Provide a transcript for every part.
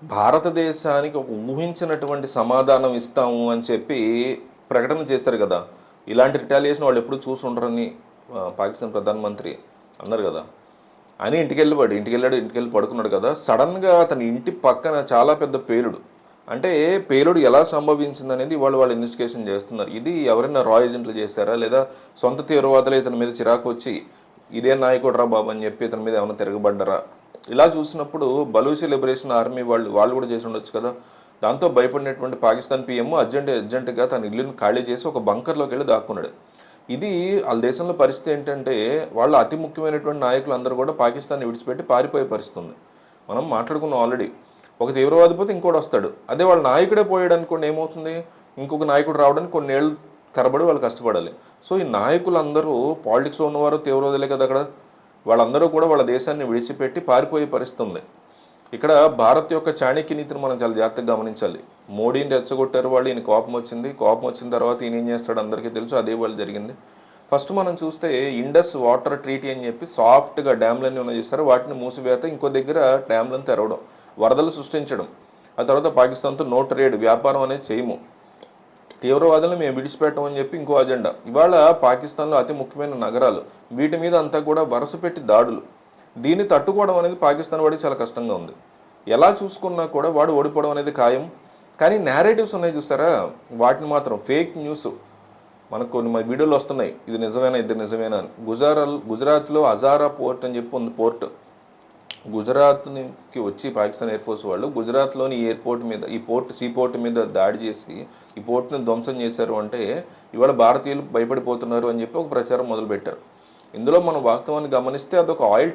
భారతదేశానికి ఒక ఊహించినటువంటి సమాధానం ఇస్తాము అని చెప్పి ప్రకటన చేశారు కదా! ఇలాంటి రిటాలియేషన్ వాళ్ళు ఎప్పుడు చూసి ఉండరని పాకిస్తాన్ ప్రధానమంత్రి అన్నారు కదా! అని ఇంటికెళ్ళి పడుకున్నాడు కదా! సడన్‌గా అతని ఇంటి పక్కన చాలా పెద్ద పేలుడు. అంటే పేలుడు ఎలా సంభవించిందనేది ఇవాళ వాళ్ళు ఇన్వెస్టిగేషన్ చేస్తున్నారు. ఇది ఎవరైనా రా ఏజెంట్లు చేశారా? లేదా సొంత తీవ్రవాదులే ఇతని మీద చిరాకొచ్చి ఇదే నాయకుడురా బాబు అని చెప్పి ఇతని మీద ఏమైనా తిరగబడ్డారా? ఇలా చూసినప్పుడు బలూచ్ లిబరేషన్ ఆర్మీ వాళ్ళు కూడా చేసి ఉండొచ్చు కదా! దాంతో భయపడినటువంటి పాకిస్తాన్ పీఎం అర్జెంటుగా తన ఇల్లుని ఖాళీ చేసి ఒక బంకర్‌లోకి వెళ్లి దాక్కున్నాడు. ఇది ఆళ్ళ దేశంలో పరిస్థితి ఏంటంటే, వాళ్ళ అతి ముఖ్యమైనటువంటి నాయకులు అందరూ కూడా పాకిస్తాన్‌ని విడిచిపెట్టి పారిపోయే పరిస్థితి ఉంది. మనం మాట్లాడుకున్నాం ఆల్రెడీ. ఒక తీవ్రవాది పోతే ఇంకోడొస్తాడు. అదే వాళ్ళ నాయకుడే పోయాడనుకోండి ఏమవుతుంది? ఇంకొక నాయకుడు రావడానికి కొన్నేళ్ళు తరబడి వాళ్ళు కష్టపడాలి. సో, ఈ నాయకులందరూ పాలిటిక్స్‌లో ఉన్నవారు తీవ్రవాదులే కదా అక్కడ. వాళ్ళందరూ కూడా వాళ్ళ దేశాన్ని విడిచిపెట్టి పారిపోయే పరిస్థితి ఉంది. ఇక్కడ భారత్ యొక్క చాణక్య నీతిని మనం చాలా జాగ్రత్తగా గమనించాలి. మోడీని రెచ్చగొట్టారు వాళ్ళు, ఈయన కోపం వచ్చింది. కోపం వచ్చిన తర్వాత ఈయన ఏం చేస్తాడో అందరికీ తెలుసు. అదే వాళ్ళు జరిగింది. ఫస్ట్ మనం చూస్తే ఇండస్ వాటర్ ట్రీటీ అని చెప్పి సాఫ్ట్‌గా డ్యామ్‌లన్నీ ఉన్నాయి చూసారా? వాటిని మూసివేత, ఇంకో దగ్గర డ్యామ్‌లను తెరవడం, వరదలు సృష్టించడం. ఆ తర్వాత పాకిస్తాన్‌తో నో ట్రేడ్ వ్యాపారం అనేది చేయము. తీవ్రవాదులను మేము విడిచిపెట్టం అని చెప్పి ఇంకో అజెండా. ఇవాళ పాకిస్తాన్‌లో అతి ముఖ్యమైన నగరాలు. వీటి మీద అంతా కూడా వరుస పెట్టి దాడులు. దీన్ని తట్టుకోవడం అనేది పాకిస్తాన్ వాడికి చాలా కష్టంగా ఉంది. ఎలా చూసుకున్నా కూడా వాడు ఓడిపోవడం అనేది ఖాయం. కానీ నేరేటివ్స్ ఉన్నాయి చూసారా? వాటిని మాత్రం ఫేక్ న్యూస్ మనకు కొన్ని వీడియోలు వస్తున్నాయి. ఇది నిజమేనా? ఇది నిజమేనా అని. గుజరాత్‌లో హజారా పోర్ట్ అని చెప్పి ఉంది పోర్ట్. గుజరాత్‌కి వచ్చి పాకిస్తాన్ ఎయిర్ ఫోర్స్ వాళ్ళు గుజరాత్‌లోని ఎయిర్‌పోర్ట్ మీద సీ పోర్ట్ మీద దాడి చేసి ఈ పోర్ట్‌ని ధ్వంసం చేశారు అంటే ఇవాళ భారతీయులు భయపడిపోతున్నారు అని చెప్పి ఒక ప్రచారం మొదలుపెట్టారు. ఇందులో మనం వాస్తవాన్ని గమనిస్తే అదొక ఆయిల్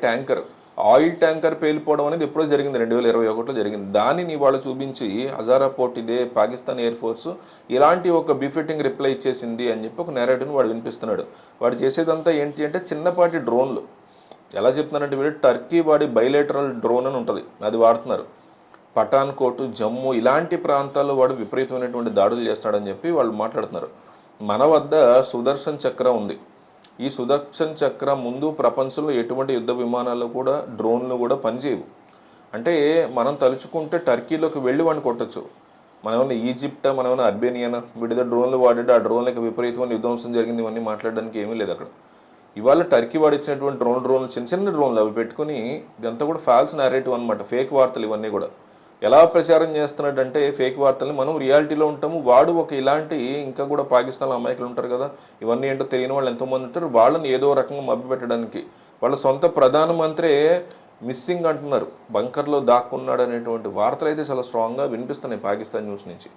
ట్యాంకర్ పేలిపోవడం అనేది ఎప్పుడో జరిగింది, 2021లో జరిగింది. దానిని ఇవాళ చూపించి హజారా పోర్ట్ ఇదే పాకిస్తాన్ ఎయిర్ ఫోర్స్ ఇలాంటి ఒక బిఫిట్టింగ్ రిప్లై ఇచ్చేసింది అని చెప్పి ఒక నేరేటివ్ని వాడు వినిపిస్తున్నాడు. వాడు చేసేదంతా ఏంటి అంటే చిన్నపాటి డ్రోన్లు. ఎలా చెప్తున్నారంటే వీళ్ళు టర్కీ వాడి బైలేటరల్ డ్రోన్ అని ఉంటుంది, అది వాడుతున్నారు. పఠాన్కోట్, జమ్మూ ఇలాంటి ప్రాంతాల్లో వాడు విపరీతమైనటువంటి దాడులు చేస్తాడని చెప్పి వాళ్ళు మాట్లాడుతున్నారు. మన వద్ద సుదర్శన్ చక్ర ఉంది. ఈ సుదర్శన్ చక్ర ముందు ప్రపంచంలో ఎటువంటి యుద్ధ విమానాలు కూడా డ్రోన్లు కూడా పనిచేయవు. అంటే మనం తలుచుకుంటే టర్కీలోకి వెళ్ళి వాడిని కొట్టచ్చు. మనం ఏమైనా ఈజిప్టా, మనం ఏమైనా అర్బేనియానా, విడిద డ్రోన్లు వాడి ఆ డ్రోన్లకి విపరీతమైన యుద్ధంశం జరిగింది, ఇవన్నీ మాట్లాడడానికి ఏమీ లేదు అక్కడ. ఇవాళ టర్కీ వాడిచ్చినటువంటి డ్రోన్లు చిన్న డ్రోన్లు అవి పెట్టుకుని ఇదంతా కూడా ఫాల్స్ నేరేటివ్ అనమాట, ఫేక్ వార్తలు ఇవన్నీ కూడా. ఎలా ప్రచారం చేస్తున్నాడంటే ఫేక్ వార్తల్ని మనం రియాలిటీలో ఉంటాము. వాడు ఒక ఇలాంటి ఇంకా కూడా పాకిస్తాన్లో అమాయకులు ఉంటారు కదా, ఇవన్నీ ఏంటో తెలియని వాళ్ళు ఎంతోమంది ఉంటారు. వాళ్ళని ఏదో రకంగా మభ్యపెట్టడానికి వాళ్ళ సొంత ప్రధానమంత్రే మిస్సింగ్ అంటున్నారు, బంకర్లో దాక్కున్నాడు అనేటువంటి వార్తలు అయితే చాలా స్ట్రాంగ్గా వినిపిస్తున్నాయి పాకిస్తాన్ న్యూస్ నుంచి.